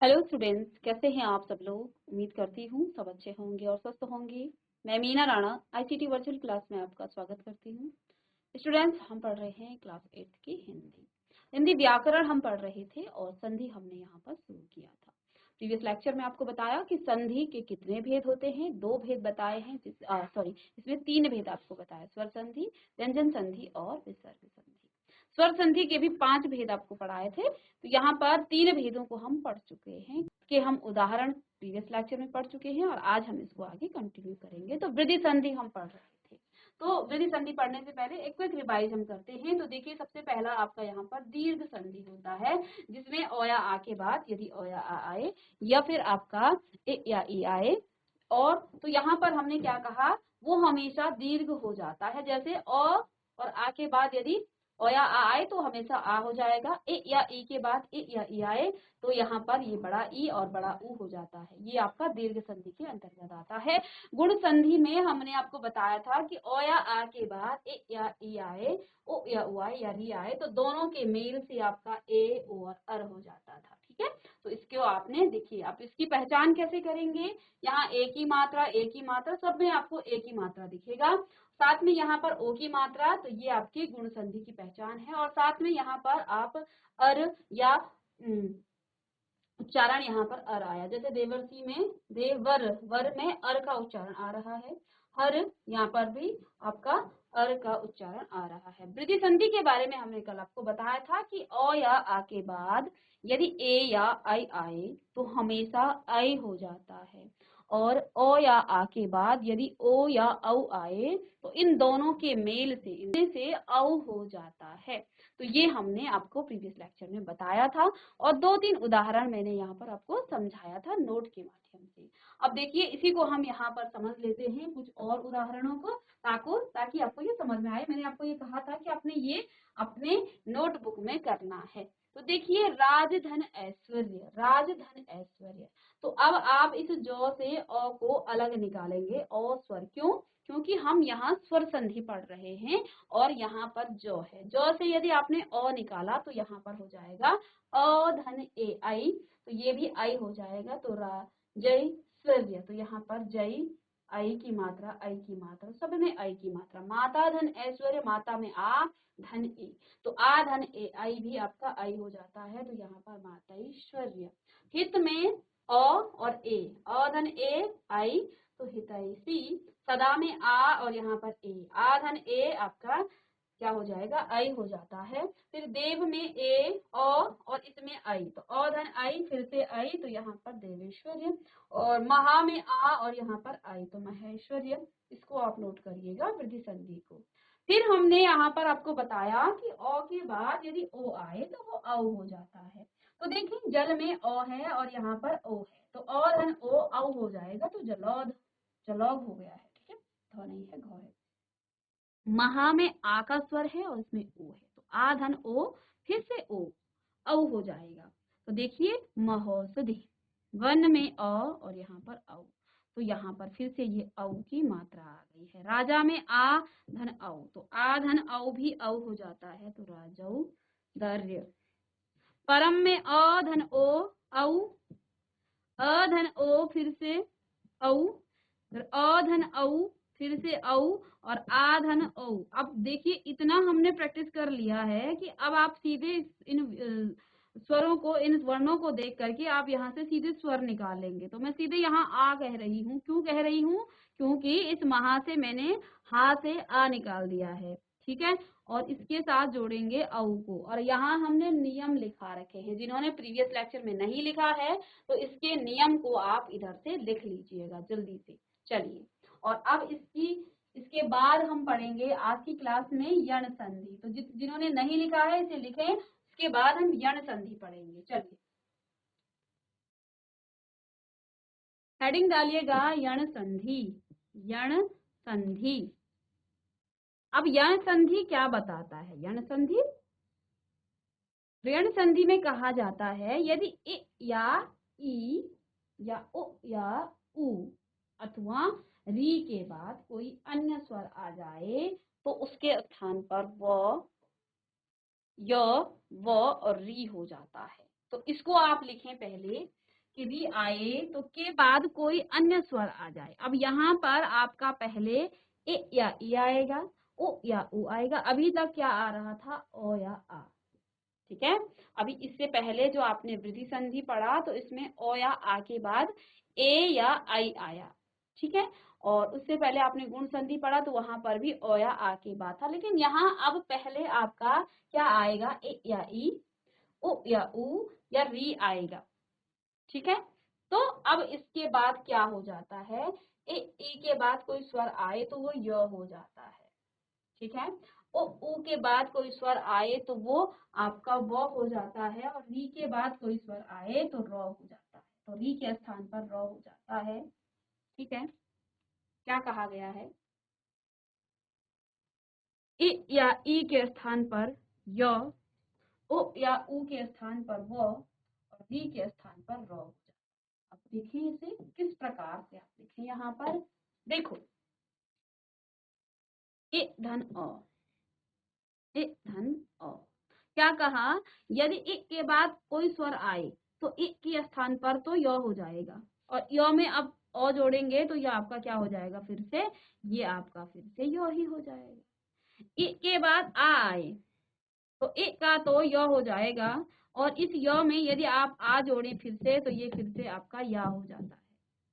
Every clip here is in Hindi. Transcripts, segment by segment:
हेलो स्टूडेंट्स, कैसे हैं आप सब लोग। उम्मीद करती हूँ सब अच्छे होंगे और स्वस्थ होंगे। मैं Meena Rana ICT virtual class में आपका स्वागत करती हूँ। स्टूडेंट्स, हम पढ़ रहे हैं क्लास 8 की हिंदी व्याकरण हम पढ़ रहे थे और संधि हमने यहाँ पर शुरू किया था। प्रीवियस लेक्चर में आपको बताया कि संधि के कितने भेद होते हैं। 2 भेद बताए हैं, इसमें 3 भेद आपको बताया, स्वर संधि, व्यंजन संधि और विसर्ग संधि। स्वर संधि के भी 5 भेद आपको पढ़ाए थे, तो यहाँ पर 3 भेदों को हम पढ़ चुके हैं, कि हम उदाहरण प्रीवियस लेक्चर में पढ़ चुके हैं और आज हम इसको आगे कंटिन्यू करेंगे। तो वृद्धि संधि हम पढ़ रहे थे। तो वृद्धि संधि पढ़ने से पहले एक क्विक रिवाइज हम करते हैं। तो देखिए, सबसे पहला आपका यहाँ पर दीर्घ संधि होता है, जिसमें ओ या आ के बाद यदि ओ या आ आए या फिर आपका ए या ई आए, और तो यहाँ पर हमने क्या कहा, वो हमेशा दीर्घ हो जाता है। जैसे ओ और आ के बाद यदि ओ या आ आए तो हमेशा आ हो जाएगा। ए या ई के बाद ए या ई आए तो यहाँ पर ये बड़ा ई और बड़ा ऊ हो जाता है। ये आपका दीर्घ संधि के अंतर्गत आता है। गुण संधि में हमने आपको बताया था कि ओ या आ के बाद ए या ई आए, ओ या उ आए या री आए तो दोनों के मेल से आपका ए और अर हो जाता था। ठीक है, तो इसको आपने देखिए, आप इसकी पहचान कैसे करेंगे। यहाँ एक ही मात्रा सब में आपको एक ही मात्रा दिखेगा। साथ में यहाँ पर ओ की मात्रा, तो ये आपकी गुण संधि की पहचान है। और साथ में यहाँ पर आप अर या उच्चारण यहाँ पर अर आया, जैसे देवर्षि में देवर वर में अर का उच्चारण आ रहा है। हर यहाँ पर भी आपका अर का उच्चारण आ रहा है। वृद्धि संधि के बारे में हमने कल आपको बताया था कि ओ या आ के बाद यदि ए या आई आए तो हमेशा आई हो जाता है, और ओ या आ के बाद यदि ओ या औ आए तो इन दोनों के मेल से इनसे औ हो जाता है। तो ये हमने आपको प्रीवियस लेक्चर में बताया था और 2-3 उदाहरण मैंने यहाँ पर आपको समझाया था नोट के माध्यम से। अब देखिए, इसी को हम यहाँ पर समझ लेते हैं कुछ और उदाहरणों को, ताकि आपको ये समझ में आए। मैंने आपको ये कहा था कि आपने ये अपने नोटबुक में करना है। तो देखिए, राजधन ऐश्वर्य, राजधन ऐश्वर्य। तो अब आप इस जौ से अ को अलग निकालेंगे, अ स्वर। क्यों? क्योंकि हम यहाँ स्वर संधि पढ़ रहे हैं और यहाँ पर जौ है। जौ से यदि आपने अ निकाला तो यहाँ पर हो जाएगा अ धन ए आई, तो ये भी आई हो जाएगा। तो जय स्वर्य, तो यहाँ पर जय आई की मात्रा सब में आई की मात्रा। माता धन ऐश्वर्य, माता में आ धन ए, तो आ धन ए आई भी आपका आई हो जाता है। तो यहाँ पर माता ऐश्वर्य। हित में अ और ए, अ धन ए आई तो हितैषी। सदा में आ और यहाँ पर ए, आ धन ए आपका क्या हो जाएगा, आई हो जाता है। फिर देव में ए और इसमें आई, तो अ धन आई फिर से आई, तो यहाँ पर देवेश्वर्य। और महा में आ और यहाँ पर आई तो महेश्वर्य। इसको आप नोट करिएगा वृद्धि संधि को। फिर हमने यहाँ पर आपको बताया कि अ के बाद यदि ओ आए तो वो औ हो जाता है। तो देखिए, जल में अ है और यहाँ पर ओ है, तो अ धन ओ औ हो जाएगा, तो जलौध, जलौघ हो गया है। ठीक है, ध नहीं है, घ है। महा में आ का स्वर है और इसमें ओ है, तो आ धन ओ फिर से ओ, औ हो जाएगा। तो देखिए, महोषधि। वन में अ और यहाँ पर औ, तो यहाँ पर फिर से ये औ की मात्रा आ गई है। राजा में आ धन औ, तो आ धन औ भी औ हो जाता है, तो राजौ दर्य। परम में अ धन ओ औ, अ धन ओ फिर से औ, अ धन औ फिर से औ और आ धन औ। अब देखिए, इतना हमने प्रैक्टिस कर लिया है कि अब आप सीधे इन स्वरों को, इन वर्णों को देख करके आप यहाँ से सीधे स्वर निकाल लेंगे। तो मैं सीधे यहाँ आ कह रही हूँ। क्यों कह रही हूँ? क्योंकि इस महा से मैंने हा से आ निकाल दिया है। ठीक है, और इसके साथ जोड़ेंगे औ को। और यहाँ हमने नियम लिखा रखे हैं। जिन्होंने प्रीवियस लेक्चर में नहीं लिखा है तो इसके नियम को आप इधर से लिख लीजिएगा जल्दी से। चलिए, और अब इसके बाद हम पढ़ेंगे आज की क्लास में यण संधि। तो जिन्होंने नहीं लिखा है इसे लिखें, इसके बाद हम यण संधि पढ़ेंगे। चलिए, हेडिंग डालिएगा यण संधि, यण संधि। अब यण संधि क्या बताता है? यण संधि, यण संधि में कहा जाता है यदि इ या ई या उ या उ अथवा री के बाद कोई अन्य स्वर आ जाए तो उसके स्थान पर व, य, व और री हो जाता है। तो इसको आप लिखें पहले, कि री आए तो के बाद कोई अन्य स्वर आ जाए। अब यहाँ पर आपका पहले ए या ई आएगा, ओ या उ आएगा। अभी तक क्या आ रहा था, ओ या आ। ठीक है, अभी इससे पहले जो आपने वृद्धि संधि पढ़ा तो इसमें ओ या आ के बाद ए या आई आया। ठीक है, और उससे पहले आपने गुण संधि पढ़ा तो वहां पर भी ओ या आ के बाद था। लेकिन यहाँ अब पहले आपका क्या आएगा, ए या ई, ओ या उ या री आएगा। ठीक है, तो अब इसके बाद क्या हो जाता है, ए ई के बाद कोई स्वर आए तो वो य हो जाता है। ठीक है, ओ उ के बाद कोई स्वर आए तो वो आपका व हो जाता है, और री के बाद कोई स्वर आए तो र हो जाता है। तो री के स्थान पर र हो जाता है। ठीक है, क्या कहा गया है, इ या ई के स्थान पर य, ओ या उ के स्थान पर व, और री के स्थान पर र हो जाता है। अब देखें इसे किस प्रकार से आप लिखें। यहाँ पर देखो, इ धन अ, इ धन अ, क्या कहा, यदि इ के बाद कोई स्वर आए तो इ के स्थान पर तो य हो जाएगा, और य में अब अ जोड़ेंगे तो यह आपका क्या हो जाएगा, फिर से ये आपका फिर से य ही हो जाएगा। इ के बाद आ आए तो इ का तो य हो जाएगा, और इस य में यदि आप आ जोड़ें फिर से तो ये फिर से आपका या हो जाता है।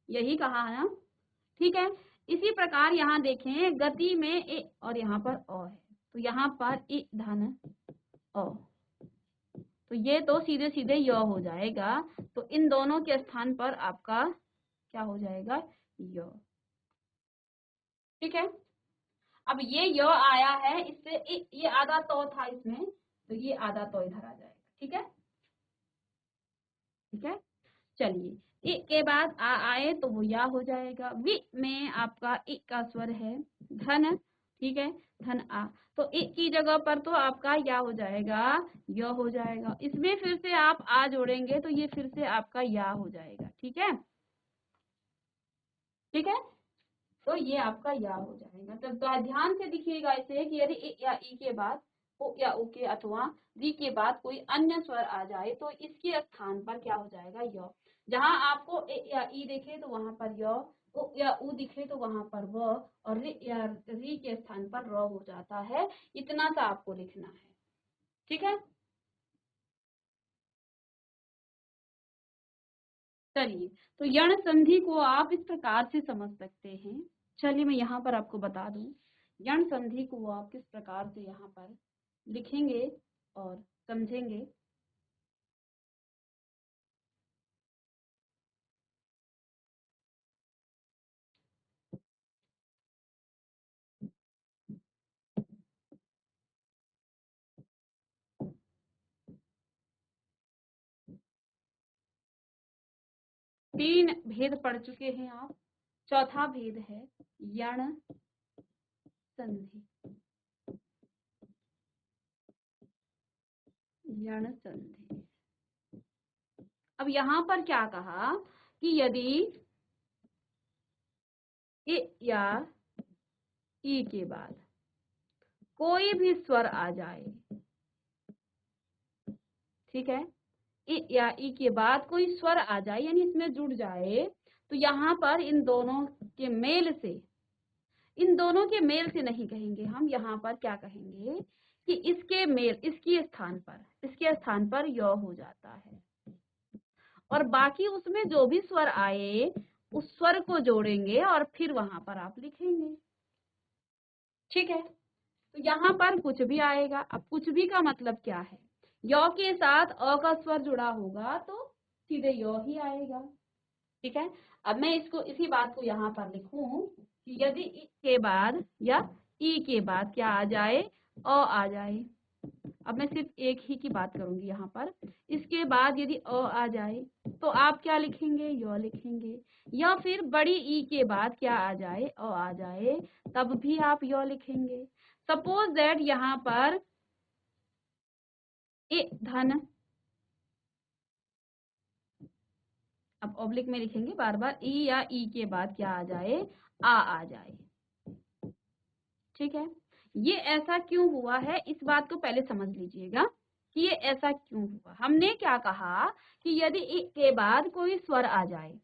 यही कहा है ना। ठीक है, इसी प्रकार यहाँ देखें, गति में ए और यहाँ पर अ है, तो यहाँ पर इ धन अ, तो ये तो सीधे सीधे य हो जाएगा। तो इन दोनों के स्थान पर आपका क्या हो जाएगा, य। ठीक है, अब ये य आया है, इससे ये आधा तो था इसमें, तो ये आधा तो इधर आ जाएगा। ठीक है, ठीक है, चलिए, इ के बाद आ आए तो वो या हो जाएगा। वि में आपका इ का स्वर है धन। ठीक है, धन आ, तो इ की जगह पर तो आपका या हो जाएगा, य हो जाएगा। इसमें फिर से आप आ जोड़ेंगे तो ये फिर से आपका या हो जाएगा। ठीक है, ठीक है, तो ये आपका या हो जाएगा। तो ध्यान से दिखिएगा इसे कि यदि इ या ई के बाद ओ या उ के अथवा री के बाद कोई अन्य स्वर आ जाए तो इसके स्थान पर क्या हो जाएगा, य। जहां आपको ए या ई दिखे तो वहां पर य, ओ या उ दिखे तो वहां पर व, और री या री के स्थान पर र हो जाता है। इतना सा आपको लिखना है। ठीक है, चलिए, तो यण संधि को आप इस प्रकार से समझ सकते हैं। चलिए मैं यहाँ पर आपको बता दूं, यण संधि को आप किस प्रकार से यहाँ पर लिखेंगे और समझेंगे। 3 भेद पढ़ चुके हैं आप। चौथा भेद है यण संधि। यण संधि, अब यहाँ पर क्या कहा कि यदि इ या ई के बाद कोई भी स्वर आ जाए, ठीक है, इ या ई के बाद कोई स्वर आ जाए यानी इसमें जुड़ जाए, तो यहाँ पर इन दोनों के मेल से नहीं कहेंगे हम। यहाँ पर क्या कहेंगे कि इसके स्थान पर य हो जाता है, और बाकी उसमें जो भी स्वर आए उस स्वर को जोड़ेंगे और फिर वहां पर आप लिखेंगे। ठीक है, तो यहाँ पर कुछ भी आएगा। अब कुछ भी का मतलब क्या है, य के साथ अ का स्वर जुड़ा होगा तो सीधे य ही आएगा। ठीक है, अब मैं इसको इसी बात को यहाँ पर लिखूं कि यदि इ के बाद या ई के बाद क्या आ जाए, अ आ जाए। अब मैं सिर्फ एक ही की बात करूंगी यहाँ पर। इसके बाद यदि अ आ जाए तो आप क्या लिखेंगे, य लिखेंगे। या फिर बड़ी ई के बाद क्या आ जाए, अ आ जाए, तब भी आप य लिखेंगे। सपोज दैट यहाँ पर ए धन, अब ऑब्लिक में लिखेंगे बार बार, ई या ई के बाद क्या आ जाए, आ जाए। ठीक है, ये ऐसा क्यों हुआ है इस बात को पहले समझ लीजिएगा। कि ये ऐसा क्यों हुआ। हमने क्या कहा कि यदि इ के बाद कोई स्वर आ जाए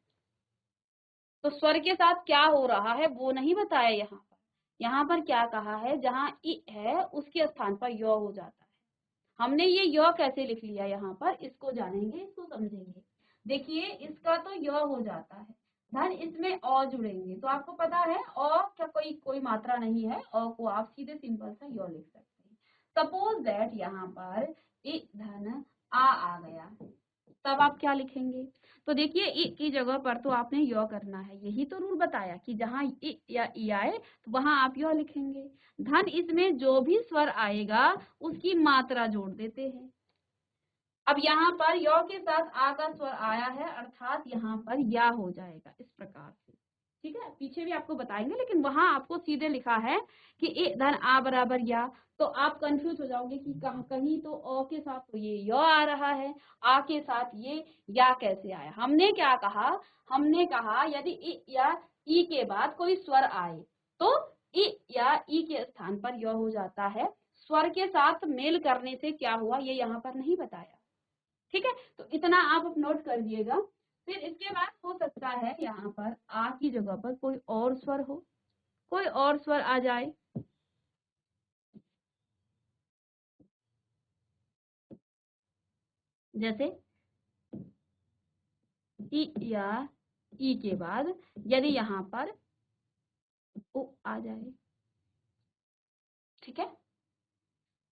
तो स्वर के साथ क्या हो रहा है वो नहीं बताया यहाँ पर। यहाँ पर क्या कहा है, जहाँ इ है उसके स्थान पर य हो जाता है। हमने ये य कैसे लिख लिया यहाँ पर, इसको जानेंगे, इसको समझेंगे। देखिए इसका तो य हो जाता है, धन इसमें अ जुड़ेंगे, तो आपको पता है अ क्या कोई मात्रा नहीं है, अ को आप सीधे सिंपल सा य लिख सकते हैं। सपोज दैट यहाँ पर इ धन आ गया, तब आप क्या लिखेंगे। तो देखिए इ की जगह पर तो आपने य करना है, यही तो रूल बताया कि जहाँ इ या ई आए तो वहां आप य लिखेंगे। धन इसमें जो भी स्वर आएगा उसकी मात्रा जोड़ देते हैं। अब यहाँ पर य के साथ आ का स्वर आया है, अर्थात यहाँ पर या हो जाएगा इस प्रकार से। ठीक है, पीछे भी आपको बताएंगे, लेकिन वहां आपको सीधे लिखा है कि ए धन आ बराबर या, तो आप कंफ्यूज हो जाओगे कि कहीं तो अ के साथ तो ये य आ रहा है, आ के साथ ये या कैसे आया। हमने क्या कहा, हमने कहा यदि इ या ई के बाद कोई स्वर आए तो इ या ई के स्थान पर य हो जाता है। स्वर के साथ मेल करने से क्या हुआ ये यहाँ पर नहीं बताया। ठीक है, तो इतना आप नोट कर दिएगा। फिर इसके बाद हो सकता है यहाँ पर आ की जगह पर कोई और स्वर हो, कोई और स्वर आ जाए, जैसे ई या ई के बाद यदि यहाँ पर उ आ जाए। ठीक है,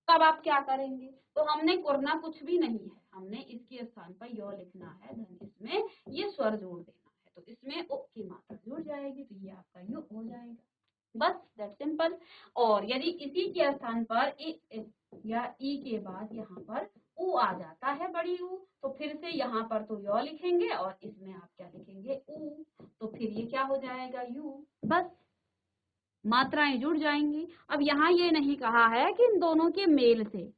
तब आप क्या करेंगे, तो हमने करना कुछ भी नहीं है, हमने इसके स्थान पर य लिखना है, धन इसमें ये स्वर जोड़ देना है, तो इसमें उ की मात्रा जुड़ जाएगी, तो ये आपका यू हो जाएगा, बस दैट सिंपल। और यदि इसी के स्थान पर या ई के बाद यहाँ पर उ आ जाता है, बड़ी ऊ, तो फिर से यहाँ पर तो य लिखेंगे और इसमें आप क्या लिखेंगे ऊ, तो फिर ये क्या हो जाएगा यू, बस मात्राएं जुड़ जाएंगी। अब यहाँ ये नहीं कहा है कि इन दोनों के मेल से,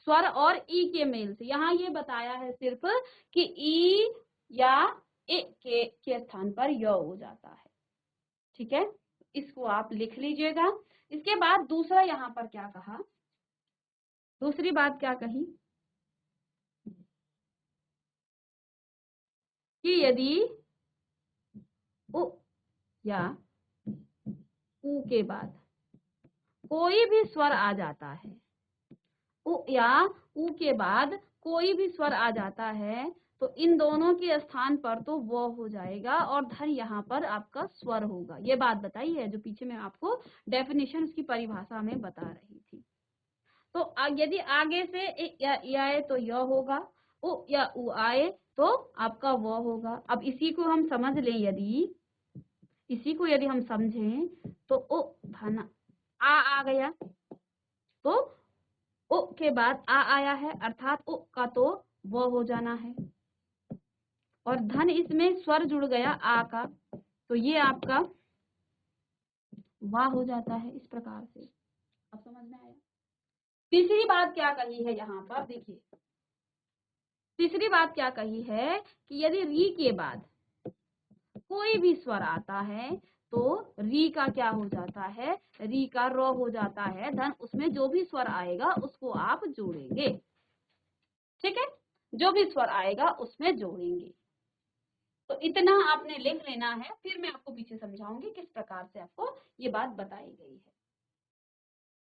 स्वर और ई के मेल से, यहाँ ये बताया है सिर्फ कि ई या ए के स्थान पर य हो जाता है। ठीक है, इसको आप लिख लीजिएगा। इसके बाद दूसरा यहाँ पर क्या कहा, दूसरी बात क्या कही कि यदि उ या ऊ के बाद कोई भी स्वर आ जाता है, उ या ऊ के बाद कोई भी स्वर आ जाता है, तो इन दोनों के स्थान पर तो वो हो जाएगा और धन यहाँ पर आपका स्वर होगा। ये बात बताई है जो पीछे मैं आपको डेफिनेशन उसकी परिभाषा में बता रही थी। तो यदि आगे से ए या ई आए तो य होगा, उ या उ आए तो आपका वो होगा। अब इसी को हम समझ लें, यदि हम समझें तो उ धन आ गया, तो उ के बाद आ आया है, अर्थात उ का तो वो हो जाना है, और धन इसमें स्वर जुड़ गया आ का, तो ये आपका वाह हो जाता है इस प्रकार से। अब समझ में आया। तीसरी बात क्या कही है यहाँ पर, देखिए तीसरी बात क्या कही है कि यदि री के बाद कोई भी स्वर आता है तो री का क्या हो जाता है, री का रो हो जाता है, धन उसमें जो भी स्वर आएगा उसको आप जोड़ेंगे। ठीक है, जो भी स्वर आएगा उसमें जोड़ेंगे। तो इतना आपने लिख लेना है, फिर मैं आपको पीछे समझाऊंगी किस प्रकार से आपको ये बात बताई गई है।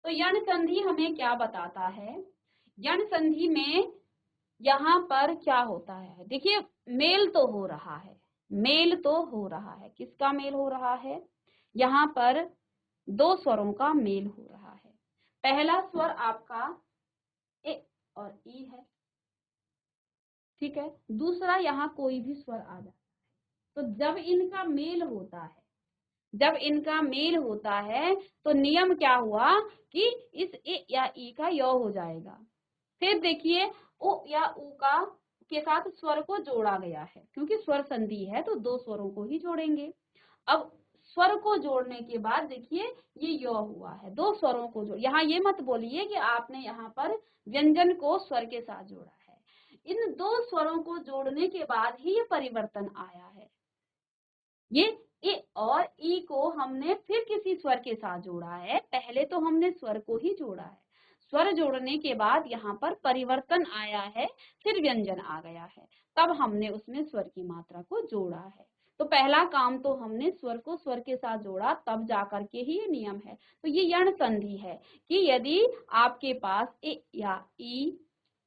तो यण संधि हमें क्या बताता है, यण संधि में यहाँ पर क्या होता है, देखिए मेल तो हो रहा है, मेल तो हो रहा है, किसका मेल हो रहा है, यहाँ पर दो स्वरों का मेल हो रहा है। पहला स्वर आपका ए और ई है, ठीक है, दूसरा यहाँ कोई भी स्वर आ जाता है। तो जब इनका मेल होता है, जब इनका मेल होता है तो नियम क्या हुआ कि इस ए या ई का य हो जाएगा। फिर देखिए उ या उ का के साथ स्वर को जोड़ा गया है, क्योंकि स्वर संधि है तो दो स्वरों को ही जोड़ेंगे। अब स्वर को जोड़ने के बाद देखिए ये य हुआ है, दो स्वरों को जोड़, यहाँ ये मत बोलिए कि आपने यहाँ पर व्यंजन को स्वर के साथ जोड़ा है, इन दो स्वरों को जोड़ने के बाद ही ये परिवर्तन आया है। ये ए और ई को हमने फिर किसी स्वर के साथ जोड़ा है, पहले तो हमने स्वर को ही जोड़ा है। स्वर जोड़ने के बाद यहाँ पर परिवर्तन आया है, फिर व्यंजन आ गया है, तब हमने उसमें स्वर की मात्रा को जोड़ा है। तो पहला काम तो हमने स्वर को स्वर के साथ जोड़ा, तब जाकर के ही ये नियम है। तो ये यण संधि है कि यदि आपके पास ए या ई,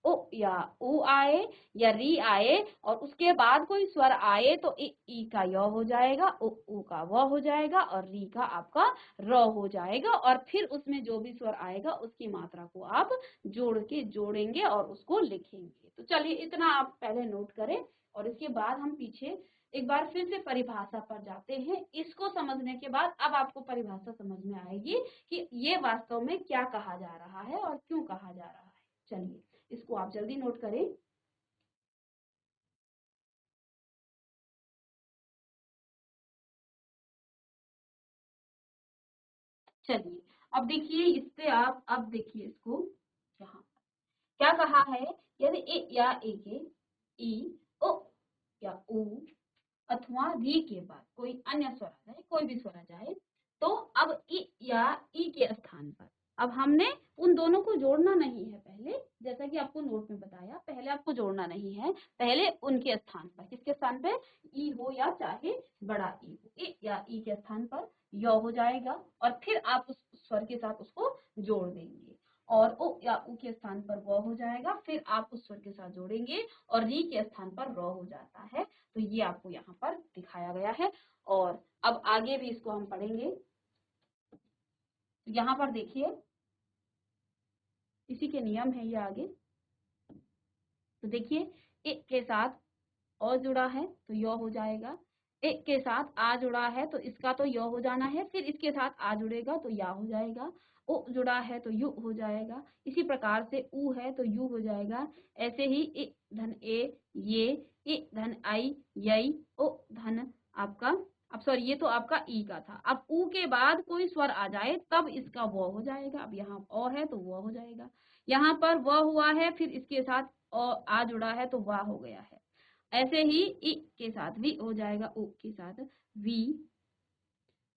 ओ या उ आए या री आए और उसके बाद कोई स्वर आए तो ई का य हो जाएगा, उ का व हो जाएगा और री का आपका र हो जाएगा, और फिर उसमें जो भी स्वर आएगा उसकी मात्रा को आप जोड़ेंगे और उसको लिखेंगे। तो चलिए इतना आप पहले नोट करें, और इसके बाद हम पीछे एक बार फिर से परिभाषा पर जाते हैं। इसको समझने के बाद अब आपको परिभाषा समझ में आएगी कि ये वास्तव में क्या कहा जा रहा है और क्यों कहा जा रहा है। चलिए इसको आप जल्दी नोट करें। चलिए अब देखिए इस पे आप अब देखिए इसको, यहाँ क्या कहा है, यदि ए या ए के ई, ओ या उ अथवा री के बाद कोई अन्य स्वर आ जाए, कोई भी स्वर आ जाए, तो अब ई या ई के स्थान पर अब हमने उन दोनों को जोड़ना नहीं है। पहले जैसा कि आपको नोट में बताया, पहले आपको जोड़ना नहीं है, पहले उनके स्थान पर, किसके स्थान पे, ई हो या चाहे बड़ा ई हो, ए या ई के स्थान पर य हो जाएगा और फिर आप उस स्वर के साथ उसको जोड़ देंगे, और ओ या उ के स्थान पर व हो जाएगा, फिर आप उस स्वर के साथ जोड़ेंगे और री के स्थान पर र हो जाता है। तो ये आपको यहाँ पर दिखाया गया है, और अब आगे भी इसको हम पढ़ेंगे। तो यहाँ पर देखिए इसी के नियम है ये आगे। तो देखिए ए के साथ अ जुड़ा है तो य हो जाएगा, ए के साथ आ जुड़ा है तो इसका तो य हो जाना है, फिर इसके साथ आ जुड़ेगा तो या हो जाएगा, ओ जुड़ा है तो यू हो जाएगा, इसी प्रकार से उ है तो यू हो जाएगा। ऐसे ही ए धन ये, ए धन आई, यई, ओ धन आपका, अब सॉरी ये तो आपका ई का था, अब उ के बाद कोई स्वर आ जाए तब इसका व हो जाएगा। अब यहाँ अ है तो व हो जाएगा, यहाँ पर व हुआ है फिर इसके साथ आ जुड़ा है तो वाह हो गया है। ऐसे ही इ के साथ वी हो जाएगा, उ के साथ वी,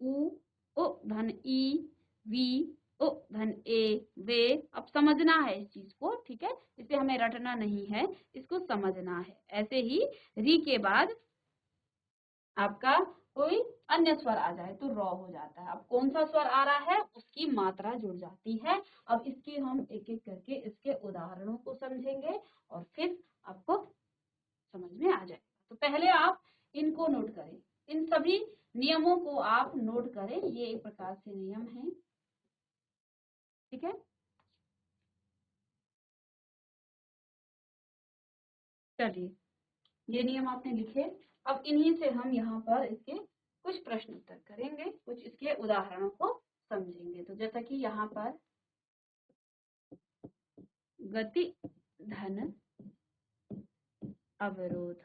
उ, ओ धन ई, वी, ओ धन ए, वे। अब समझना है इस चीज को, ठीक है, इसे हमें रटना नहीं है, इसको समझना है। ऐसे ही री के बाद आपका कोई अन्य स्वर आ जाए तो र हो जाता है। अब कौन सा स्वर आ रहा है उसकी मात्रा जुड़ जाती है। अब इसके हम एक एक करके इसके उदाहरणों को समझेंगे और फिर आपको समझ में आ जाएगा। तो पहले आप इनको नोट करें, इन सभी नियमों को आप नोट करें, ये एक प्रकार से नियम है, ठीक है। चलिए ये नियम आपने लिखे, अब इन्हीं से हम यहाँ पर इसके कुछ प्रश्न उत्तर करेंगे, कुछ इसके उदाहरणों को समझेंगे। तो जैसा कि यहाँ पर गति धन अवरोध,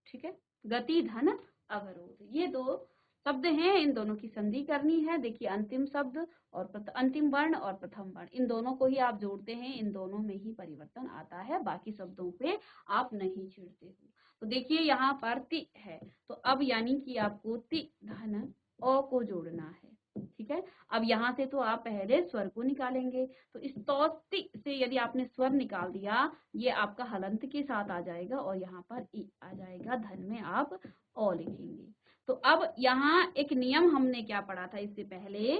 ठीक है, गति धन अवरोध, ये दो शब्द हैं, इन दोनों की संधि करनी है। देखिए अंतिम शब्द और अंतिम वर्ण और प्रथम वर्ण, इन दोनों को ही आप जोड़ते हैं, इन दोनों में ही परिवर्तन आता है, बाकी शब्दों पे आप नहीं छिड़ते हो। तो देखिए यहाँ पर ति है, तो अब यानी कि आपको ति धन अ को जोड़ना है, ठीक है। अब यहाँ से तो आप पहले स्वर को निकालेंगे, तो इस तौस्ति से यदि आपने स्वर निकाल दिया, ये आपका हलंत के साथ आ जाएगा और यहाँ पर ई आ जाएगा, धन में आप ओ लिखेंगे। तो अब यहाँ एक नियम हमने क्या पढ़ा था इससे पहले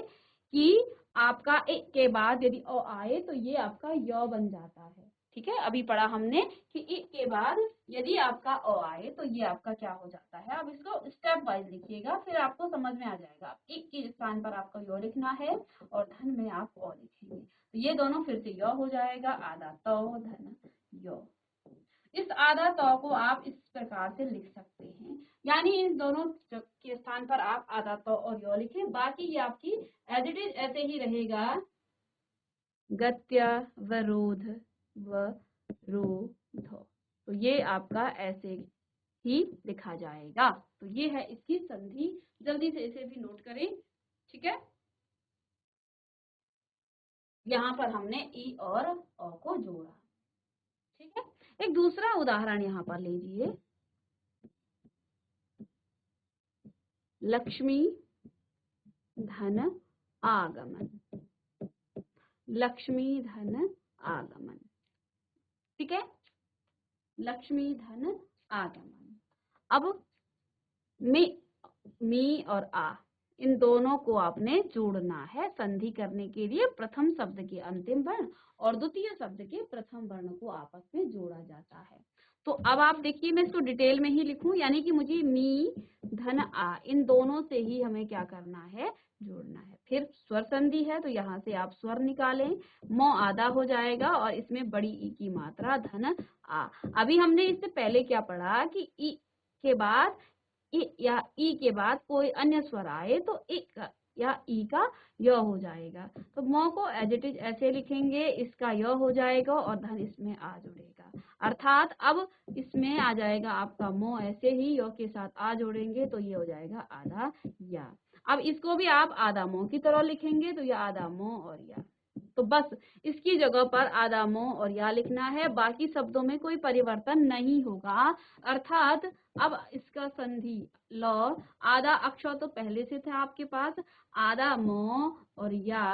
कि आपका ए के बाद यदि ओ आए तो ये आपका य बन जाता है, ठीक है। अभी पढ़ा हमने कि ई के बाद यदि आपका ओ आए तो ये आपका क्या हो जाता है। अब इसको स्टेप वाइज लिखिएगा, फिर आपको समझ में आ जाएगा। ई के स्थान पर आपका यो लिखना है और धन में आप ओ लिखेंगे, तो ये दोनों फिर से यो हो जाएगा, आधा तो धन यो। इस आधा तो को आप इस प्रकार से लिख सकते हैं, यानी इन दोनों के स्थान पर आप आधा तो और यो लिखें, बाकी ये आपकी एज इट इज ऐसे ही रहेगा, गत्यवरोध व रोध। तो ये आपका ऐसे ही लिखा जाएगा। तो ये है इसकी संधि, जल्दी से इसे भी नोट करें, ठीक है। यहाँ पर हमने ई और अ को जोड़ा, ठीक है। एक दूसरा उदाहरण यहाँ पर लीजिए, लक्ष्मी धन आगमन, लक्ष्मी धन आगमन। ठीक है, लक्ष्मी धन आगमन। अब मी और आ, इन दोनों को आपने जोड़ना है। संधि करने के लिए प्रथम शब्द के अंतिम वर्ण और द्वितीय शब्द के प्रथम वर्ण को आपस में जोड़ा जाता है। तो अब आप देखिए, मैं इसको डिटेल में ही लिखूं, यानी कि मुझे मी धन आ, इन दोनों से ही हमें क्या करना है, जोड़ना है। फिर स्वर संधि है, तो यहाँ से आप स्वर निकालें, मो आधा हो जाएगा और इसमें बड़ी ई की मात्रा धन आ। अभी हमने इससे पहले क्या पढ़ा कि ई के बाद या ई के बाद कोई अन्य स्वर आए तो या ई का य हो जाएगा। तो म को एज इट इज ऐसे लिखेंगे, इसका य हो जाएगा और धन इसमें आ जुड़ेगा। अर्थात अब इसमें आ जाएगा आपका मो, ऐसे ही य के साथ आ जोड़ेंगे तो ये हो जाएगा आधा या। अब इसको भी आप आधा मो की तरह लिखेंगे, तो ये आधा मो और या। तो बस इसकी जगह पर आधा मो और या लिखना है, बाकी शब्दों में कोई परिवर्तन नहीं होगा। अर्थात अब इसका संधि ल, आधा अक्षर तो पहले से था आपके पास, आधा म और या,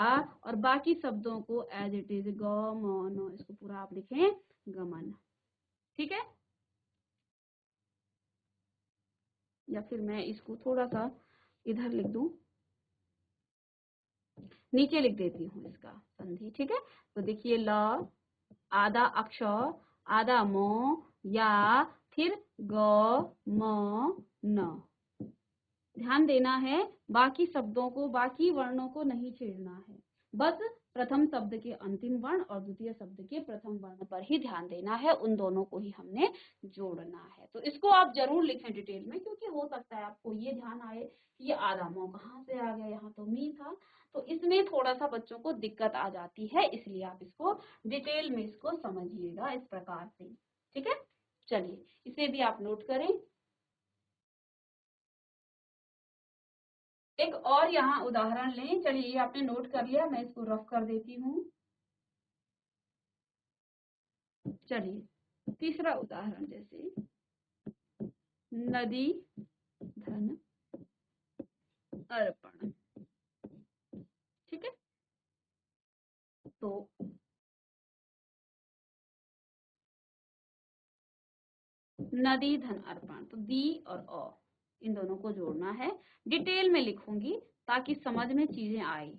और बाकी शब्दों को एज इट इज ग म न, इसको पूरा आप लिखें गमन। ठीक है, या फिर मैं इसको थोड़ा सा इधर लिख दूं, नीचे लिख देती हूँ इसका संधि। ठीक है, तो देखिए ल, आधा अक्षर, आधा म, या, फिर ग म न। ध्यान देना है, बाकी शब्दों को, बाकी वर्णों को नहीं छेड़ना है, बस प्रथम शब्द के अंतिम वर्ण और द्वितीय शब्द के प्रथम वर्ण पर ही ध्यान देना है, उन दोनों को ही हमने जोड़ना है। तो इसको आप जरूर लिखें डिटेल में, क्योंकि हो सकता है आपको ये ध्यान आए कि ये आधा मो कहाँ से आ गया, यहाँ तो मी था। तो इसमें थोड़ा सा बच्चों को दिक्कत आ जाती है, इसलिए आप इसको डिटेल में इसको समझिएगा इस प्रकार से। ठीक है, चलिए इसे भी आप नोट करें। एक और यहाँ उदाहरण लें, चलिए ये आपने नोट कर लिया, मैं इसको रफ कर देती हूँ। चलिए तीसरा उदाहरण, जैसे नदी धन अर्पण। ठीक है, तो नदी धन अर्पण, तो दी और अ, इन दोनों को जोड़ना है। डिटेल में लिखूंगी ताकि समझ में चीजें आए।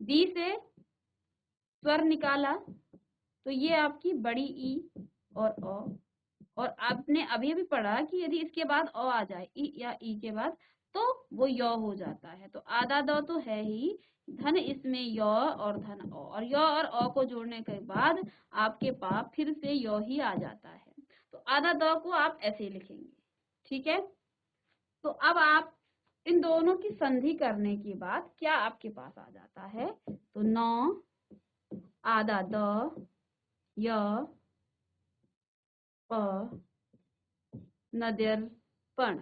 दी से स्वर निकाला, तो ये आपकी बड़ी ई और अ, और आपने अभी भी पढ़ा कि यदि इसके बाद अ आ जाए, ई या ई के बाद, तो वो य हो जाता है। तो आधा द तो है ही, धन इसमें य और धन अ, और य और अ को जोड़ने के बाद आपके पास फिर से य ही आ जाता है। तो आधा द को आप ऐसे लिखेंगे। ठीक है, तो अब आप इन दोनों की संधि करने के बाद क्या आपके पास आ जाता है, तो न, आधा द, य, प, नद्यर्पण।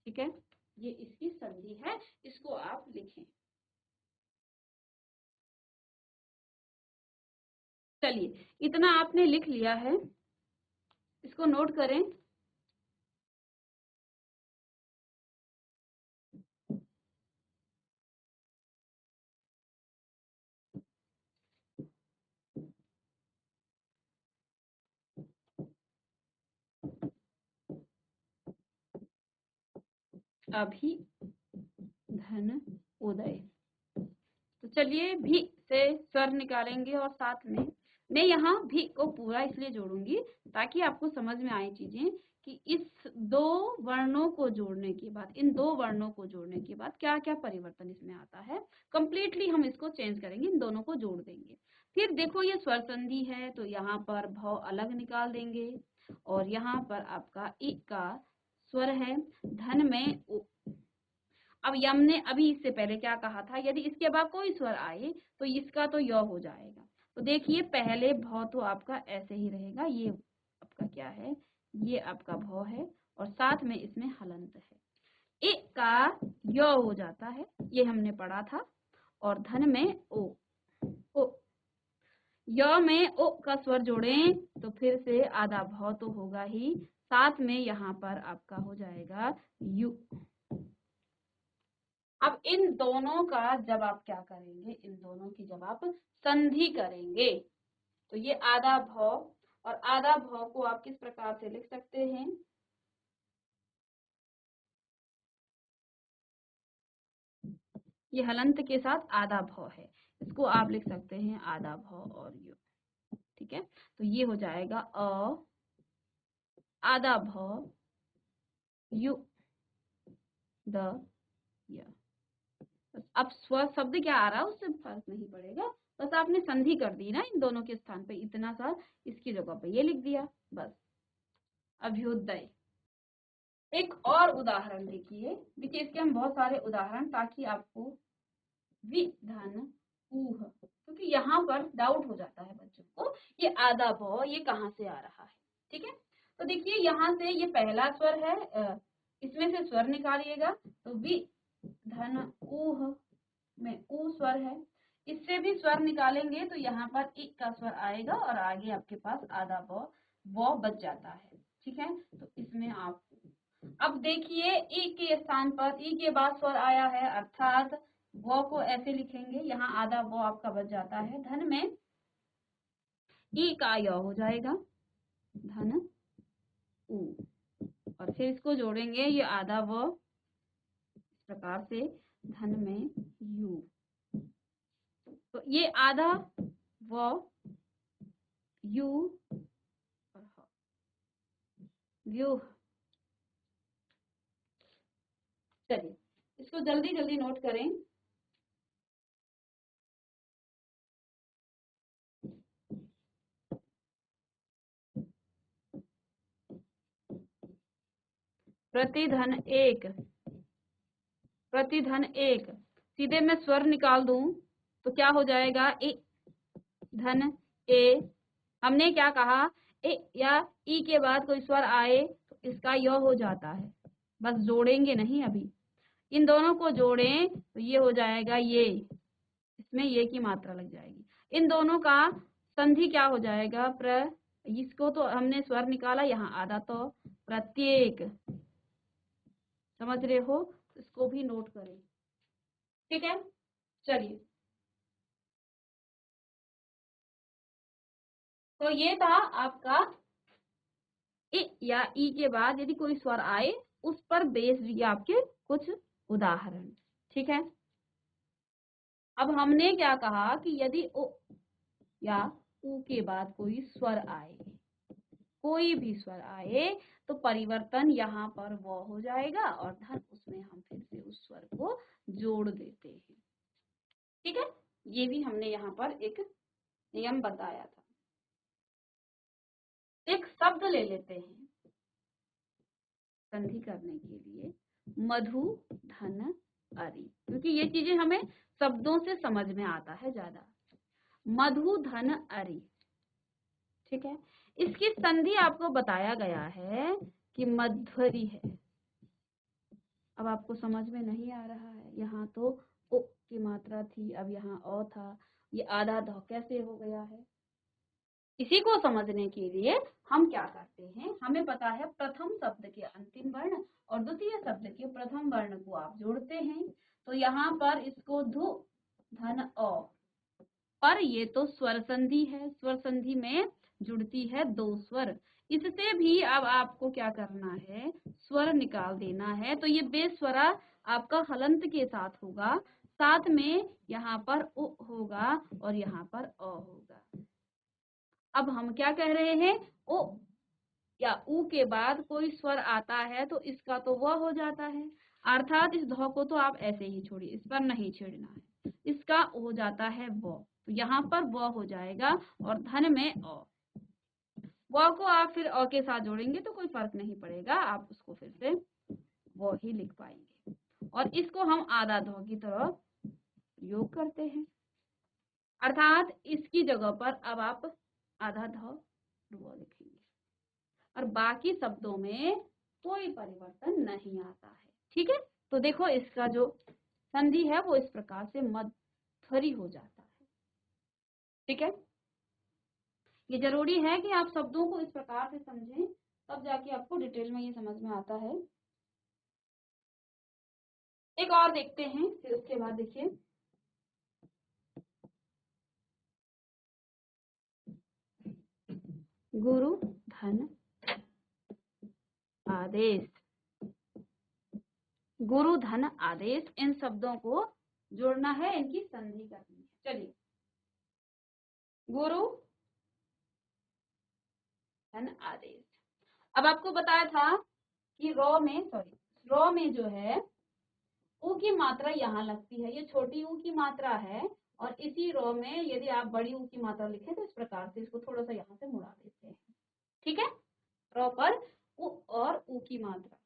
ठीक है, ये इसकी संधि है, इसको आप लिखें। चलिए इतना आपने लिख लिया है, इसको नोट करें। अभी धन उदय, तो चलिए भी से स्वर निकालेंगे और साथ में मैं यहाँ भी को पूरा इसलिए जोड़ूंगी ताकि आपको समझ में आए चीजें कि इस दो वर्णों को जोड़ने के बाद, इन दो वर्णों को जोड़ने के बाद क्या क्या परिवर्तन इसमें आता है। कंप्लीटली हम इसको चेंज करेंगे, इन दोनों को जोड़ देंगे। फिर देखो ये स्वर संधि है, तो यहाँ पर भ अलग निकाल देंगे और यहाँ पर आपका इ का स्वर है, धन में उ। अब यम ने अभी इससे पहले क्या कहा था, यदि इसके बाद कोई स्वर आए तो इसका तो य हो जाएगा। तो देखिए पहले भ तो आपका ऐसे ही रहेगा, ये आपका क्या है, ये आपका भ है और साथ में इसमें हलंत है। ए का य हो जाता है, ये हमने पढ़ा था, और धन में ओ। ओ, य में ओ का स्वर जोड़ें तो फिर से आधा भ तो होगा ही, साथ में यहाँ पर आपका हो जाएगा यू। अब इन दोनों का जब आप क्या करेंगे, इन दोनों की जब आप संधि करेंगे तो ये आधा भ और आधा भ को आप किस प्रकार से लिख सकते हैं, ये हलंत के साथ आधा भ है, इसको आप लिख सकते हैं आधा भ और यू। ठीक है, तो ये हो जाएगा आधा भ यू द य। बस अब स्व शब्द क्या आ रहा है उससे फर्क नहीं पड़ेगा, बस आपने संधि कर दी ना इन दोनों के स्थान पे, इतना सा इसकी जगह पे ये लिख दिया बस। अभ्युदय। एक और उदाहरण देखिए, देखिए इसके हम बहुत सारे उदाहरण, ताकि आपको विधन ऊह, क्योंकि यहाँ पर डाउट हो जाता है बच्चों को ये आधा भ ये कहाँ से आ रहा है। ठीक है, तो देखिए यहाँ से ये पहला स्वर है, इसमें से स्वर निकालिएगा तो विधन ऊह में ऊ स्वर है, इससे भी स्वर निकालेंगे तो यहाँ पर इ का स्वर आएगा और आगे आपके पास आधा व बच जाता है। ठीक है, तो इसमें आप अब देखिए ई के स्थान पर ई के बाद स्वर आया है, अर्थात व को ऐसे लिखेंगे, यहाँ आधा व आपका बच जाता है, धन में ई का य हो जाएगा, धन उ, और फिर इसको जोड़ेंगे, ये आधा व इस प्रकार से, धन में यू, तो ये आधा व यू और व्यू। चलिए इसको जल्दी जल्दी नोट करें। प्रतिधन एक, प्रतिधन एक, सीधे मैं स्वर निकाल दूं तो क्या हो जाएगा, ए धन ए, हमने क्या कहा, ए या ई के बाद कोई स्वर आए तो इसका य हो जाता है, बस जोड़ेंगे नहीं, अभी इन दोनों को जोड़ें तो ये हो जाएगा ये, इसमें ये की मात्रा लग जाएगी, इन दोनों का संधि क्या हो जाएगा, इसको तो हमने स्वर निकाला, यहाँ आधा, तो प्रत्येक, समझ रहे हो, इसको भी नोट करें। ठीक है, चलिए, तो ये था आपका इ या ई के बाद यदि कोई स्वर आए उस पर बेस्ड ये आपके कुछ उदाहरण। ठीक है, अब हमने क्या कहा कि यदि ओ या ऊ के बाद कोई स्वर आए, कोई भी स्वर आए तो परिवर्तन यहाँ पर वो हो जाएगा और धन उसमें हम फिर से उस स्वर को जोड़ देते हैं। ठीक है, ये भी हमने यहाँ पर एक नियम बताया था। एक शब्द ले लेते हैं संधि करने के लिए, मधु धन अरि, क्योंकि ये चीजें हमें शब्दों से समझ में आता है ज्यादा। मधु धन अरि, ठीक है, इसकी संधि आपको बताया गया है कि मध्वरी है। अब आपको समझ में नहीं आ रहा है, यहाँ तो ओ की मात्रा थी, अब यहाँ ओ था, ये आधा ध कैसे हो गया है, इसी को समझने के लिए हम क्या करते हैं, हमें पता है प्रथम शब्द के अंतिम वर्ण और द्वितीय शब्द के प्रथम वर्ण को आप जोड़ते हैं, तो यहाँ पर इसको धु धन अ, पर ये तो स्वर संधि है, स्वर संधि में जुड़ती है दो स्वर, इससे भी अब आपको क्या करना है, स्वर निकाल देना है, तो ये बेस्वरा आपका हलंत के साथ होगा, साथ में यहाँ पर उ होगा और यहाँ पर अ होगा। अब हम क्या कह रहे हैं, ओ या ऊ के बाद कोई स्वर आता है तो इसका तो वह हो जाता है, अर्थात इस ध को तो आप ऐसे ही छोड़िए, इस पर नहीं छेड़ना है, इसका हो जाता है व, तो यहाँ पर व हो जाएगा और धन में अ, व को आप फिर अ के साथ जोड़ेंगे तो कोई फर्क नहीं पड़ेगा, आप उसको फिर से वो ही लिख पाएंगे, और इसको हम आधा ध की तरफ योग करते हैं, अर्थात इसकी जगह पर अब आप आधा ध लिखेंगे और बाकी शब्दों में कोई परिवर्तन नहीं आता है। ठीक है, तो देखो इसका जो संधि है वो इस प्रकार से मध्वरी हो जाता है। ठीक है, ये जरूरी है कि आप शब्दों को इस प्रकार से समझें, तब जाके आपको डिटेल में ये समझ में आता है। एक और देखते हैं, फिर उसके बाद देखिए गुरु धन आदेश, गुरु धन आदेश, इन शब्दों को जोड़ना है, इनकी संधि करनी है। चलिए, गुरु धन आदेश। अब आपको बताया था कि रॉ में जो है ऊ की मात्रा यहाँ लगती है, ये छोटी ऊ की मात्रा है, और इसी रॉ में यदि आप बड़ी ऊ की मात्रा लिखें तो इस प्रकार से इसको थोड़ा सा यहाँ से मुड़ा देते हैं। ठीक है, रॉ पर ऊ और ऊ की मात्रा।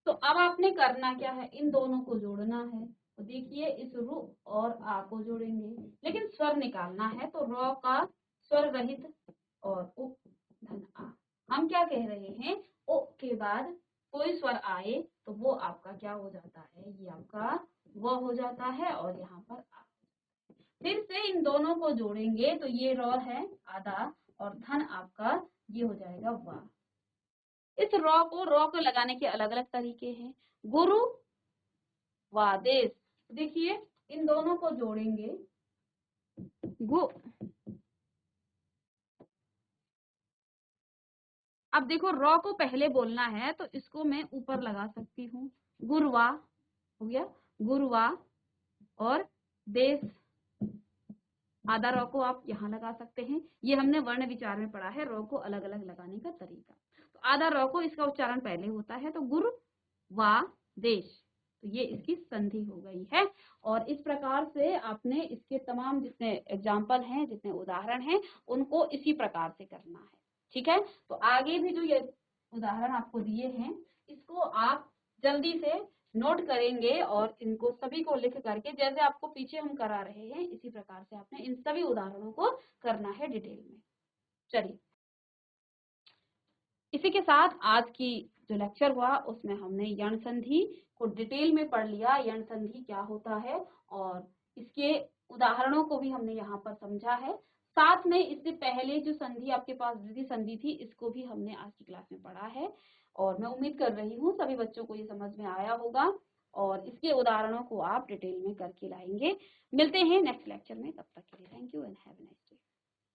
तो अब आपने करना क्या है, इन दोनों को जोड़ना है। तो देखिए, इस रु और आ को जोड़ेंगे, लेकिन स्वर निकालना है, तो रॉ का स्वर रहित और उ धन आ। हम क्या कह रहे हैं, ओ के बाद कोई स्वर आए तो वो आपका क्या हो जाता है, ये आपका व हो जाता है, और यहाँ पर आ। फिर से इन दोनों को जोड़ेंगे तो ये रॉ है आधा, और धन आपका ये हो जाएगा वा। इस रॉ को लगाने के अलग अलग तरीके हैं। गुरु वादेश, देखिए इन दोनों को जोड़ेंगे, गु अब देखो रॉ को पहले बोलना है तो इसको मैं ऊपर लगा सकती हूँ, गुरुवा हो गया, गुरुवा, और देश आधा रॉ को आप यहाँ लगा सकते हैं। ये हमने वर्ण विचार में पढ़ा है रॉ को अलग अलग लगाने का तरीका। तो आधा रॉ को इसका उच्चारण पहले होता है, तो गुरु वा देश, तो ये इसकी संधि हो गई है। और इस प्रकार से आपने इसके तमाम जितने एग्जाम्पल हैं, जितने उदाहरण हैं, उनको इसी प्रकार से करना है। ठीक है, तो आगे भी जो ये उदाहरण आपको दिए हैं, इसको आप जल्दी से नोट करेंगे और इनको सभी को लिख करके, जैसे आपको पीछे हम करा रहे हैं, इसी प्रकार से आपने इन सभी उदाहरणों को करना है डिटेल में। चलिए, इसी के साथ आज की जो लेक्चर हुआ उसमें हमने यण संधि को डिटेल में पढ़ लिया, यण संधि क्या होता है, और इसके उदाहरणों को भी हमने यहाँ पर समझा है। साथ में इससे पहले जो संधि आपके पास वृद्धि संधि थी, इसको भी हमने आज की क्लास में पढ़ा है, और मैं उम्मीद कर रही हूँ सभी बच्चों को ये समझ में आया होगा, और इसके उदाहरणों को आप डिटेल में करके लाएंगे। मिलते हैं नेक्स्ट लेक्चर में, तब तक के लिए thank you and have a nice day.